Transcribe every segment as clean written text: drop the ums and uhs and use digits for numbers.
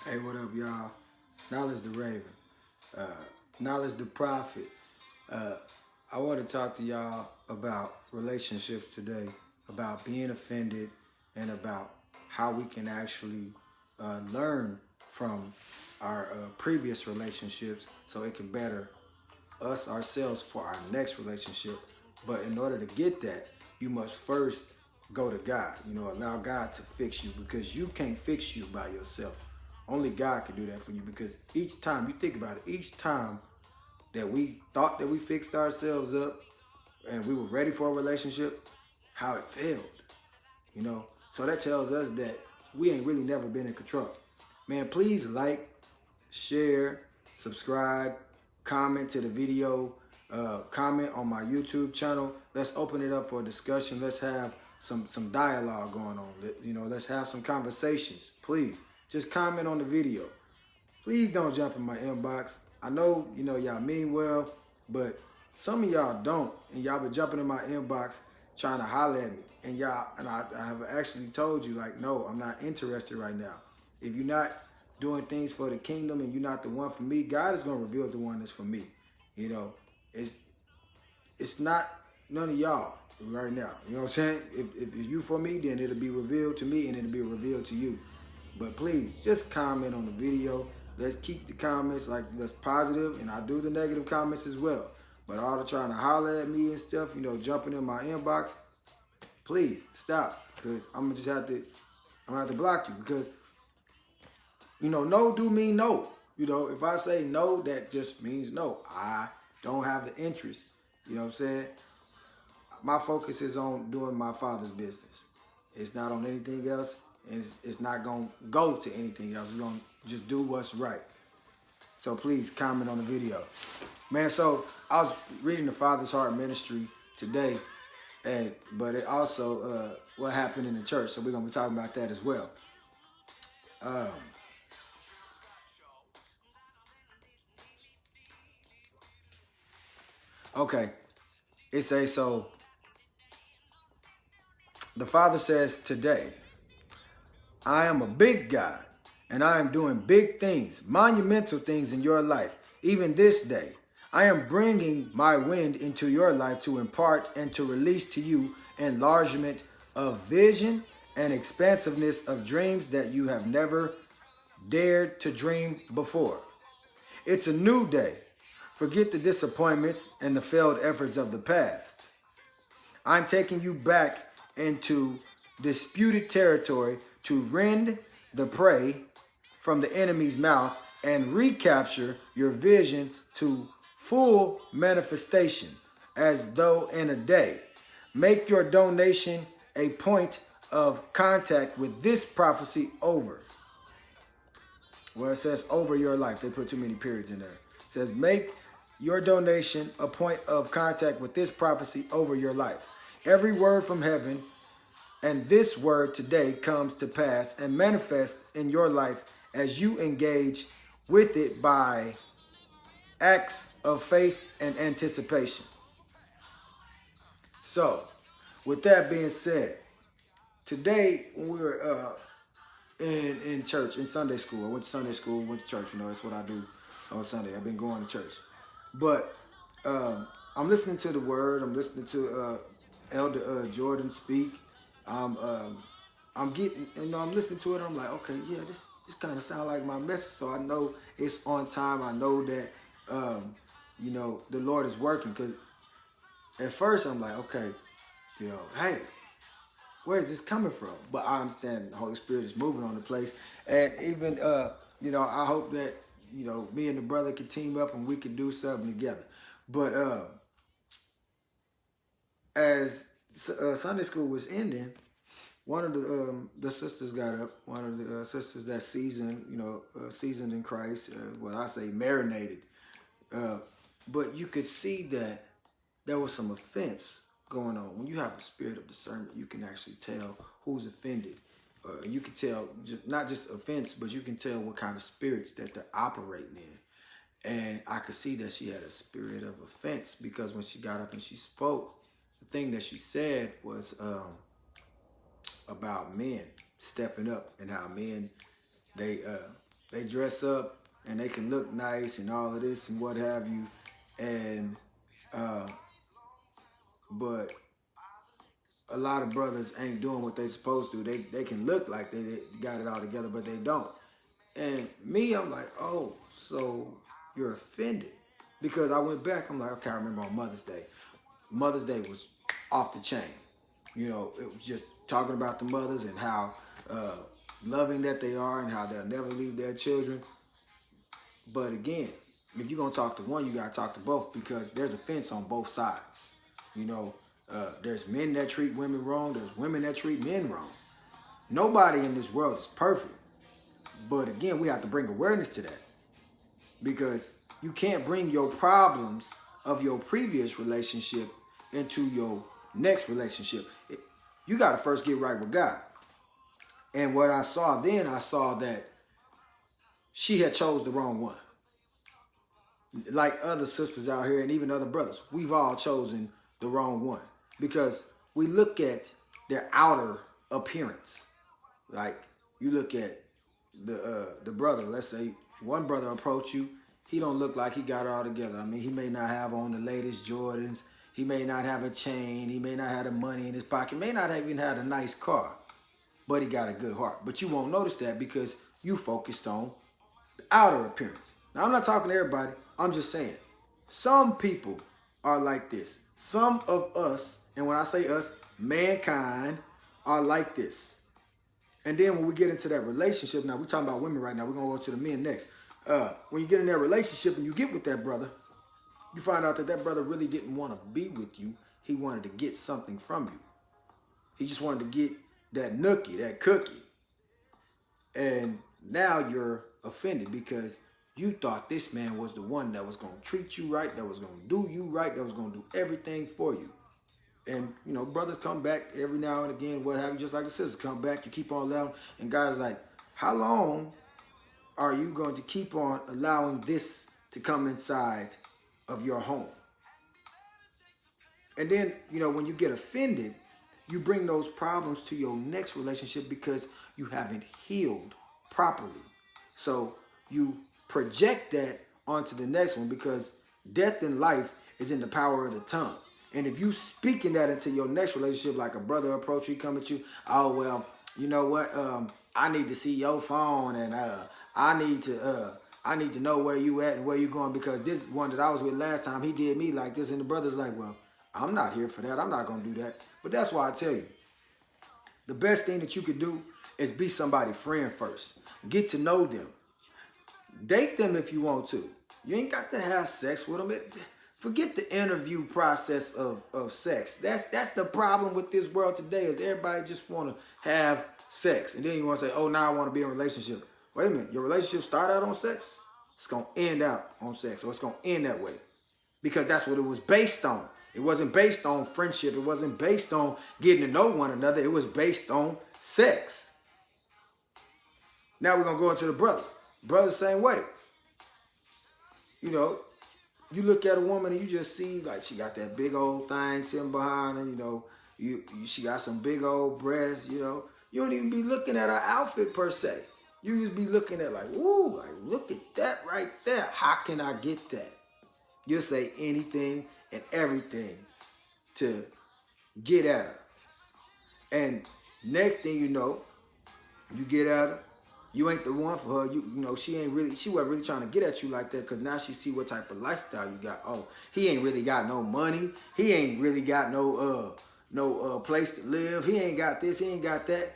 Hey, what up, y'all? Knowledge the Raven, uh, Knowledge the Prophet. Uh, I want to talk to y'all about relationships today, about being offended, and about how we can actually learn from our previous relationships so it can better us ourselves for our next relationship. But in order to get that, you must first go to God. Allow God to fix you because you can't fix you by yourself. Only God can do that for you because each time, you think about it, each time that we thought that we fixed ourselves up and we were ready for a relationship, how it failed. So that tells us that we ain't really never been in control. Man, please like, share, subscribe, comment to the video, comment on my YouTube channel. Let's open it up for a discussion. Let's have some dialogue going on. Let's have some conversations. Please, just comment on the video. Please don't jump in my inbox. I know, y'all mean well, but some of y'all don't, and y'all been jumping in my inbox trying to holler at me. And I have actually told you, like, no, I'm not interested right now. If you're not doing things for the kingdom and you're not the one for me, God is going to reveal the one that's for me. It's not none of y'all right now. You know what I'm saying? If you for me, then it'll be revealed to me and it'll be revealed to you. But please, just comment on the video. Let's keep the comments that's positive, and I do the negative comments as well. But all the trying to holler at me and stuff, jumping in my inbox, please stop, because I'm gonna have to block you because no do mean no. If I say no, that just means no. I don't have the interest. You know what I'm saying? My focus is on doing my Father's business. It's not on anything else. And it's not going to go to anything else. It's going to just do what's right. So please comment on the video. Man, so I was reading the Father's Heart Ministry today, but it also what happened in the church. So we're going to be talking about that as well. Okay. It says, so the Father says today, I am a big God, and I am doing big things, monumental things in your life. Even this day, I am bringing my wind into your life to impart and to release to you enlargement of vision and expansiveness of dreams that you have never dared to dream before. It's a new day. Forget the disappointments and the failed efforts of the past. I'm taking you back into disputed territory to rend the prey from the enemy's mouth and recapture your vision to full manifestation as though in a day. Make your donation a point of contact with this prophecy over. Well, it says over your life. They put too many periods in there. It says make your donation a point of contact with this prophecy over your life. Every word from heaven and this word today comes to pass and manifests in your life as you engage with it by acts of faith and anticipation. So, with that being said, today when we were in church, in Sunday school, I went to Sunday school, went to church, that's what I do on Sunday. I've been going to church. But I'm listening to the word, I'm listening to Elder Jordan speak. I'm getting, I'm listening to it. I'm like, okay, yeah, this kind of sound like my message. So I know it's on time. I know that, the Lord is working. Because at first I'm like, okay, hey, where is this coming from? But I understand the Holy Spirit is moving on the place. And even, I hope that, me and the brother can team up and we can do something together. But as Sunday school was ending, one of the sisters got up. One of the sisters that seasoned in Christ. I say marinated. But you could see that there was some offense going on. When you have a spirit of discernment, you can actually tell who's offended. You can tell not just offense, but you can tell what kind of spirits that they're operating in. And I could see that she had a spirit of offense because when she got up and she spoke, the thing that she said was about men stepping up and how men, they They dress up and they can look nice and all of this and what have you. And uh, but a lot of brothers ain't doing what they supposed to. They can look like they got it all together, but they don't. And me, I'm like, oh, so you're offended. Because I went back, I'm like, okay, I remember on Mother's Day. Mother's Day was off the chain. You know, it was just talking about the mothers and how loving that they are and how they'll never leave their children. But again, if you're going to talk to one, you got to talk to both, because there's offense on both sides. You know, there's men that treat women wrong. There's women that treat men wrong. Nobody in this world is perfect. But again, we have to bring awareness to that, because you can't bring your problems of your previous relationship into your next relationship. You got to first get right with God. And what I saw then, I saw that she had chose the wrong one. Like other sisters out here and even other brothers, we've all chosen the wrong one, because we look at their outer appearance. Like you look at the brother, let's say one brother approach you, he don't look like he got it all together. I mean, he may not have on the latest Jordans, he may not have a chain, he may not have the money in his pocket, may not have even had a nice car, but he got a good heart. But you won't notice that because you focused on the outer appearance. Now, I'm not talking to everybody, I'm just saying, some people are like this. Some of us, and when I say us, mankind, are like this. And then when we get into that relationship, now we're talking about women right now, we're going to go to the men next. When you get in that relationship and you get with that brother, you find out that that brother really didn't want to be with you. He wanted to get something from you. He just wanted to get that nookie, that cookie. And now you're offended because you thought this man was the one that was going to treat you right, that was going to do you right, that was going to do everything for you. And, you know, brothers come back every now and again, what have you, just like the sisters come back, you keep on allowing. And God's like, how long are you going to keep on allowing this to come inside of your home? And then, you know, when you get offended, you bring those problems to your next relationship because you haven't healed properly. So you project that onto the next one, because death and life is in the power of the tongue. And if you speaking that into your next relationship, like a brother approach you, come at you, oh, well, you know what, I need to see your phone, and I need to know where you at and where you going, because this one that I was with last time, he did me like this. And the brother's like, well, I'm not here for that. I'm not going to do that. But that's why I tell you, the best thing that you could do is be somebody's friend first. Get to know them. Date them if you want to. You ain't got to have sex with them. Forget the interview process of sex. That's the problem with this world today, is everybody just want to have sex. And then you want to say, oh, now I want to be in a relationship. Wait a minute. Your relationship start out on sex? It's going to end out on sex. So it's going to end that way. Because that's what it was based on. It wasn't based on friendship. It wasn't based on getting to know one another. It was based on sex. Now we're going to go into the brothers. Brothers, same way. You know, you look at a woman and you just see like she got that big old thing sitting behind her, you know, she got some big old breasts, you know. You don't even be looking at her outfit per se. You just be looking at like, ooh, like look at that right there. How can I get that? You'll say anything and everything to get at her. And next thing you know, you get at her. You ain't the one for her. You know, she wasn't really trying to get at you like that, because now she see what type of lifestyle you got. Oh, he ain't really got no money. He ain't really got no place to live. He ain't got this, he ain't got that.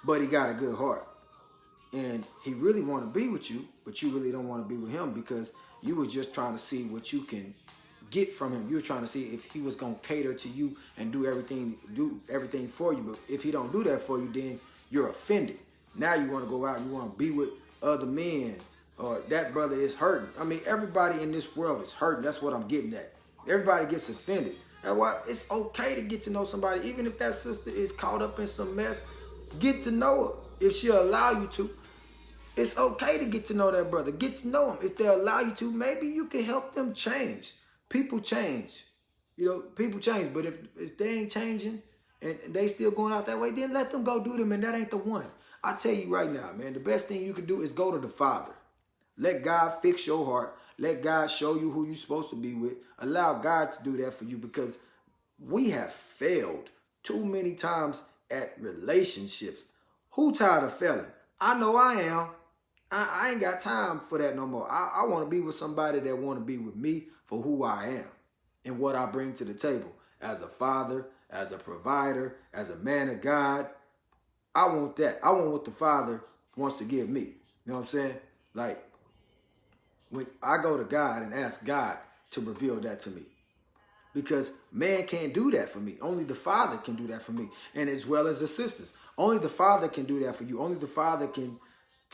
But he got a good heart. And he really want to be with you, but you really don't want to be with him, because you was just trying to see what you can get from him. You were trying to see if he was going to cater to you and do everything for you. But if he don't do that for you, then you're offended. Now you want to go out and you want to be with other men, or that brother is hurting. I mean, everybody in this world is hurting. That's what I'm getting at. Everybody gets offended. That's why it's okay to get to know somebody. Even if that sister is caught up in some mess, get to know her. If she'll allow you to, it's okay to get to know that brother. Get to know him. If they'll allow you to, maybe you can help them change. People change. You know, people change. But if they ain't changing, and they still going out that way, then let them go do them, and that ain't the one. I tell you right now, man, the best thing you can do is go to the Father. Let God fix your heart. Let God show you who you're supposed to be with. Allow God to do that for you, because we have failed too many times at relationships. Who tired of failing? I know I am. I ain't got time for that no more. I want to be with somebody that want to be with me for who I am and what I bring to the table as a father, as a provider, as a man of God. I want that. I want what the Father wants to give me. You know what I'm saying? Like, when I go to God and ask God to reveal that to me. Because man can't do that for me. Only the Father can do that for me. And as well as the sisters. Only the Father can do that for you. Only the Father can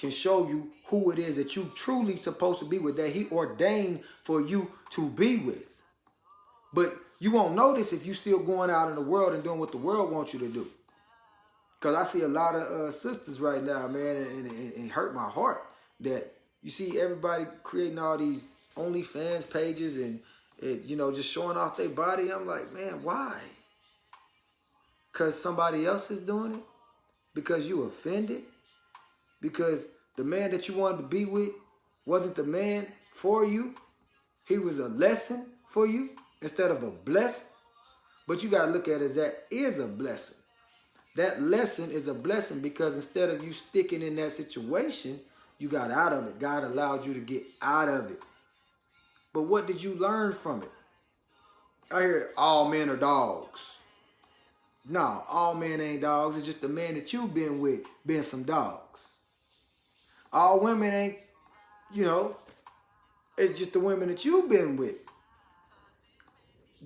show you who it is that you truly supposed to be with, that he ordained for you to be with. But you won't notice if you still going out in the world and doing what the world wants you to do. Because I see a lot of sisters right now, man, and it hurt my heart that you see everybody creating all these OnlyFans pages and just showing off their body. I'm like, man, why? Because somebody else is doing it? Because you offended? Because the man that you wanted to be with wasn't the man for you? He was a lesson for you instead of a blessing? But you got to look at it as that is a blessing. That lesson is a blessing because instead of you sticking in that situation, you got out of it. God allowed you to get out of it. But what did you learn from it? I hear all men are dogs. No, all men ain't dogs. It's just the man that you've been with been some dogs. All women ain't, it's just the women that you've been with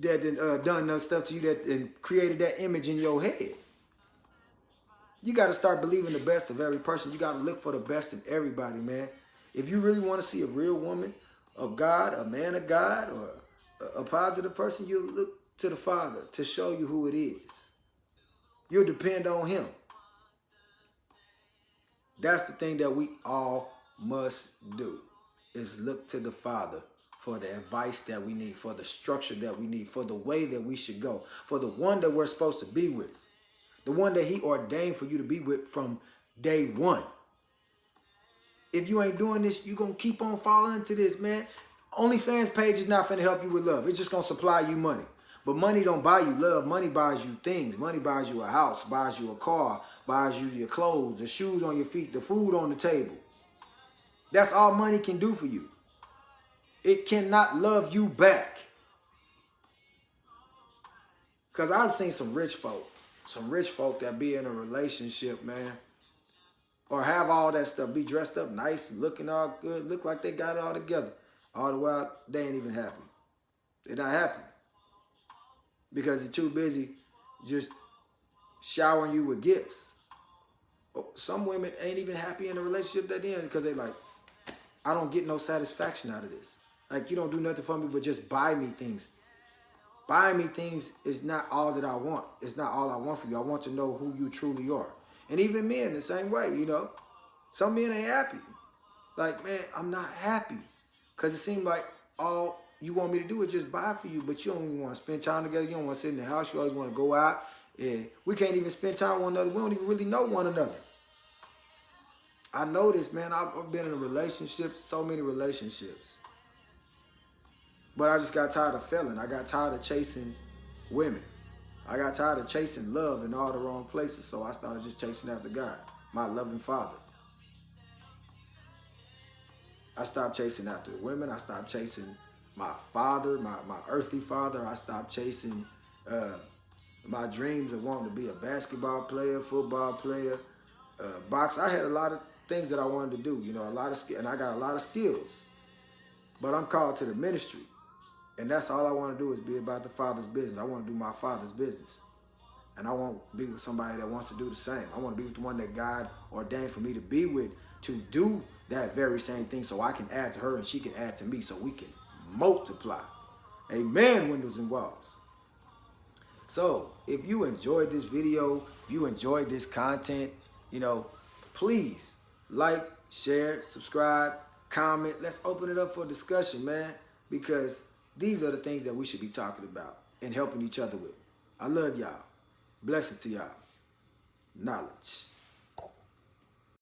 that done that stuff to you that and created that image in your head. You got to start believing the best of every person. You got to look for the best in everybody, man. If you really want to see a real woman of God, a man of God, or a positive person, you'll look to the Father to show you who it is. You'll depend on him. That's the thing that we all must do, is look to the Father for the advice that we need, for the structure that we need, for the way that we should go, for the one that we're supposed to be with. The one that he ordained for you to be with from day one. If you ain't doing this, you're going to keep on falling into this, man. OnlyFans page is not going to help you with love. It's just going to supply you money. But money don't buy you love. Money buys you things. Money buys you a house, buys you a car, buys you your clothes, the shoes on your feet, the food on the table. That's all money can do for you. It cannot love you back. Because I've seen some rich folk that be in a relationship, man, or have all that stuff, be dressed up nice, looking all good, look like they got it all together. All the while, they ain't even happy. They're not happy because they're too busy just showering you with gifts. Some women ain't even happy in a relationship that they're in because they like, I don't get no satisfaction out of this. Like, you don't do nothing for me but just buy me things. Buying me things is not all that I want. It's not all I want for you. I want to know who you truly are. And even men the same way, Some men ain't happy. Like, man, I'm not happy. Because it seems like all you want me to do is just buy for you, but you don't even want to spend time together. You don't want to sit in the house. You always want to go out. And we can't even spend time with one another. We don't even really know one another. I know this, man. I've been in a relationship, so many relationships. But I just got tired of failing. I got tired of chasing women. I got tired of chasing love in all the wrong places. So I started just chasing after God, my loving Father. I stopped chasing after women. I stopped chasing my father, my earthly father. I stopped chasing my dreams of wanting to be a basketball player, football player, box. I had a lot of things that I wanted to do, a lot of skill, and I got a lot of skills. But I'm called to the ministry. And that's all I want to do is be about the Father's business. I want to do my Father's business. And I want to be with somebody that wants to do the same. I want to be with the one that God ordained for me to be with, to do that very same thing so I can add to her and she can add to me so we can multiply. Amen, windows and walls. So if you enjoyed this video, you enjoyed this content, please like, share, subscribe, comment. Let's open it up for discussion, man, because these are the things that we should be talking about and helping each other with. I love y'all. Blessings to y'all. Knowledge.